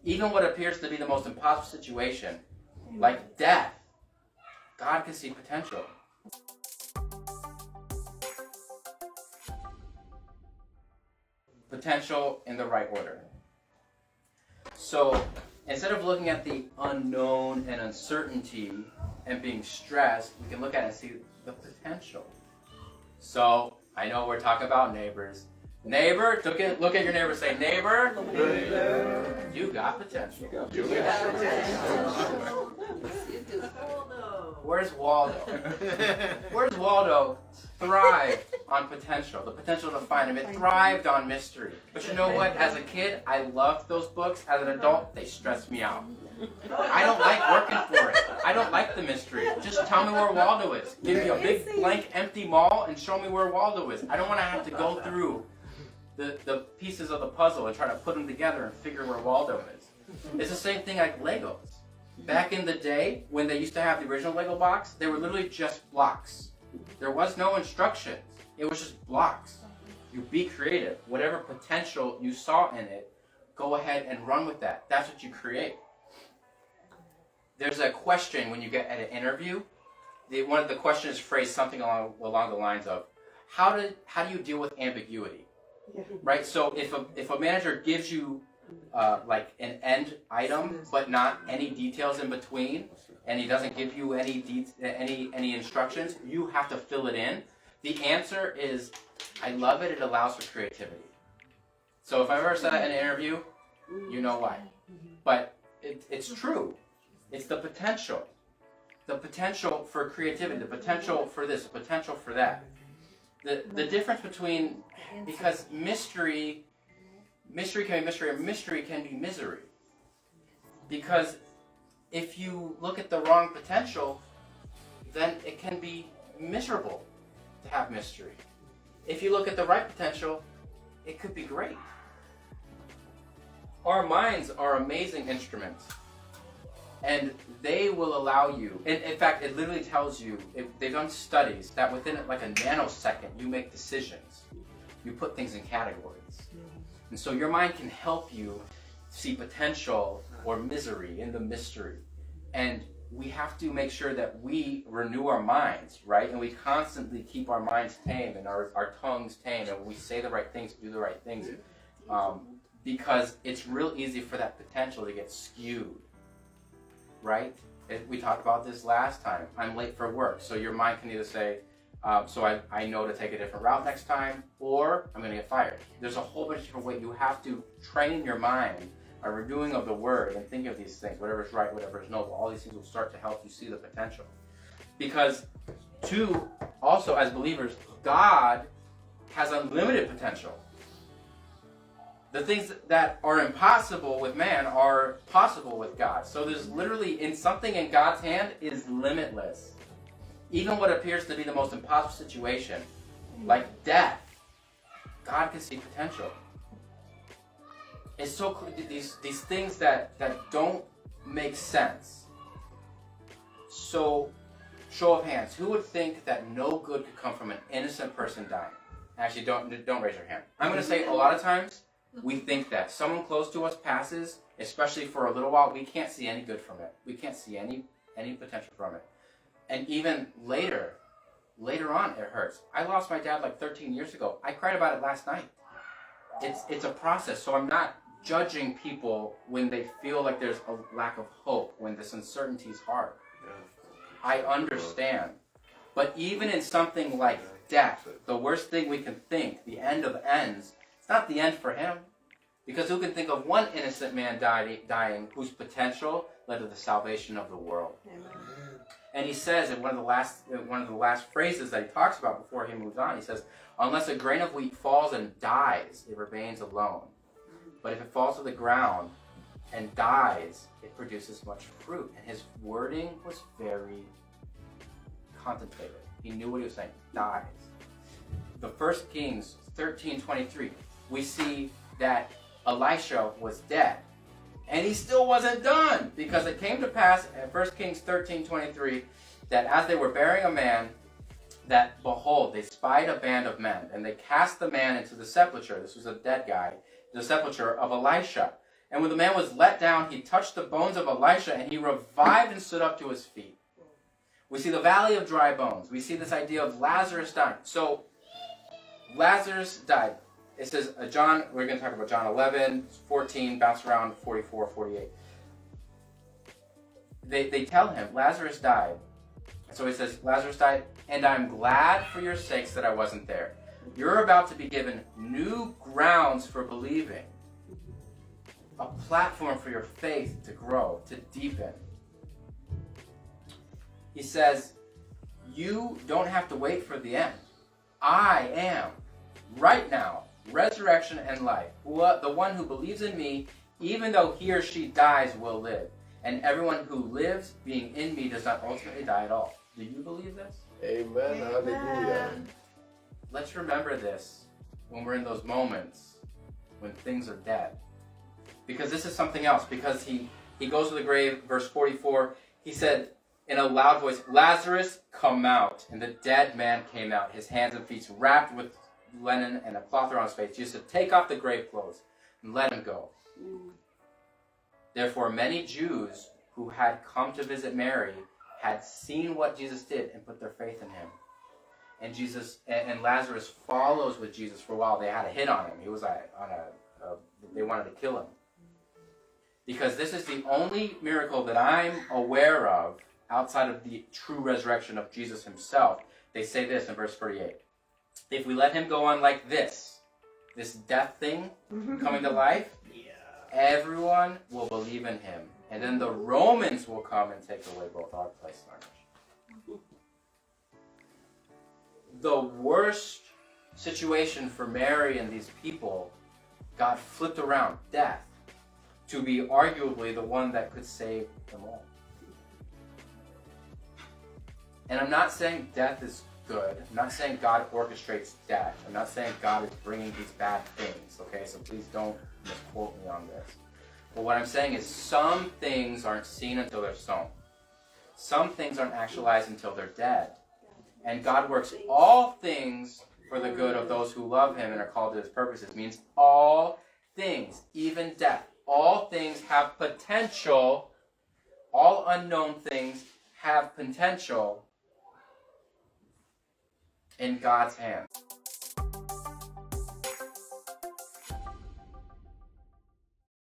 Even what appears to be the most impossible situation, like death, God can see potential. Potential in the right order. So instead of looking at the unknown and uncertainty and being stressed, we can look at it and see the potential. So I know we're talking about neighbors. Neighbor, look at your neighbor, say, neighbor, you got potential. You got potential. Where's Waldo? Where's Waldo thrive on potential? The potential to find him. It thrived on mystery. But you know what? As a kid, I loved those books. As an adult, they stressed me out. I don't like working for it. I don't like the mystery. Just tell me where Waldo is. Give me a big, blank, empty mall and show me where Waldo is. I don't want to have to go through the pieces of the puzzle and try to put them together and figure where Waldo is. It's the same thing like Legos. Back in the day, when they used to have the original Lego box, they were literally just blocks. There was no instructions. It was just blocks. You be creative. Whatever potential you saw in it, go ahead and run with that. That's what you create. There's a question when you get at an interview. One of the questions is phrased something along the lines of, how do you deal with ambiguity? Right? So if a manager gives you like an end item, but not any details in between, and he doesn't give you any instructions, you have to fill it in. The answer is, I love it. It allows for creativity. So if I've ever said that in an interview, you know why. But it's true. It's the potential. The potential for creativity, the potential for this, the potential for that. The difference between, because mystery can be mystery, and mystery can be misery. Because if you look at the wrong potential, then it can be miserable to have mystery. If you look at the right potential, it could be great. Our minds are amazing instruments. And they will allow you, in fact, it literally tells you, they've done studies that within like a nanosecond, you make decisions. You put things in categories. And so your mind can help you see potential or misery in the mystery. And we have to make sure that we renew our minds, right? And we constantly keep our minds tame and our tongues tame, and we say the right things, do the right things. Because it's real easy for that potential to get skewed. Right? We talked about this last time. I'm late for work. So your mind can either say, so I know to take a different route next time, or I'm going to get fired. There's a whole bunch of different ways. You have to train your mind, a renewing of the word, and think of these things. Whatever is right, whatever is noble. All these things will start to help you see the potential. Because, two, also as believers, God has unlimited potential. The things that are impossible with man are possible with God. So there's literally, something in God's hand is limitless. Even what appears to be the most impossible situation, like death, God can see potential. It's so cool, these things that don't make sense. So, show of hands, who would think that no good could come from an innocent person dying? Actually, don't raise your hand. I'm going to say a lot of times, we think that someone close to us passes, especially for a little while, we can't see any good from it. We can't see any potential from it. And even later on, it hurts. I lost my dad like 13 years ago. I cried about it last night. It's a process, so I'm not judging people when they feel like there's a lack of hope, when this uncertainty is hard. I understand. But even in something like death, the worst thing we can think, the end of ends, it's not the end for him. Because who can think of one innocent man dying whose potential led to the salvation of the world? Amen. And he says in one of the last phrases that he talks about before he moves on, he says, unless a grain of wheat falls and dies, it remains alone. But if it falls to the ground and dies, it produces much fruit. And his wording was very contemplative. He knew what he was saying. Dies. The 1 Kings 13:23. We see that Elisha was dead. And he still wasn't done, because it came to pass in 1 Kings 13:23 that as they were burying a man, that behold, they spied a band of men, and they cast the man into the sepulchre. This was a dead guy, the sepulchre of Elisha. And when the man was let down, he touched the bones of Elisha, and he revived and stood up to his feet. We see the valley of dry bones. We see this idea of Lazarus dying. So, Lazarus died. It says, John, we're going to talk about John 11, 14, bounce around 44, 48. They tell him, Lazarus died. So he says, Lazarus died, and I'm glad for your sakes that I wasn't there. You're about to be given new grounds for believing. A platform for your faith to grow, to deepen. He says, you don't have to wait for the end. I am, right now, resurrection and life. The one who believes in me, even though he or she dies, will live. And everyone who lives, being in me, does not ultimately die at all. Do you believe this? Amen. Hallelujah. Let's remember this when we're in those moments when things are dead. Because this is something else. Because he goes to the grave, verse 44, he said in a loud voice, Lazarus, come out. And the dead man came out, his hands and feet wrapped with linen and a cloth around his face. Jesus said, take off the grave clothes and let him go. Therefore, many Jews who had come to visit Mary had seen what Jesus did and put their faith in him. And and Lazarus follows with Jesus for a while. They had a hit on him. He was they wanted to kill him. Because this is the only miracle that I'm aware of outside of the true resurrection of Jesus himself. They say this in verse 38. If we let him go on like this death thing coming to life, everyone will believe in him. And then the Romans will come and take away both our place and our nation. The worst situation for Mary and these people, God flipped around death to be arguably the one that could save them all. And I'm not saying death is good. I'm not saying God orchestrates death. I'm not saying God is bringing these bad things, okay? So please don't misquote me on this. But what I'm saying is some things aren't seen until they're sown. Some things aren't actualized until they're dead. And God works all things for the good of those who love him and are called to his purposes. It means all things, even death. All things have potential. All unknown things have potential in God's hands.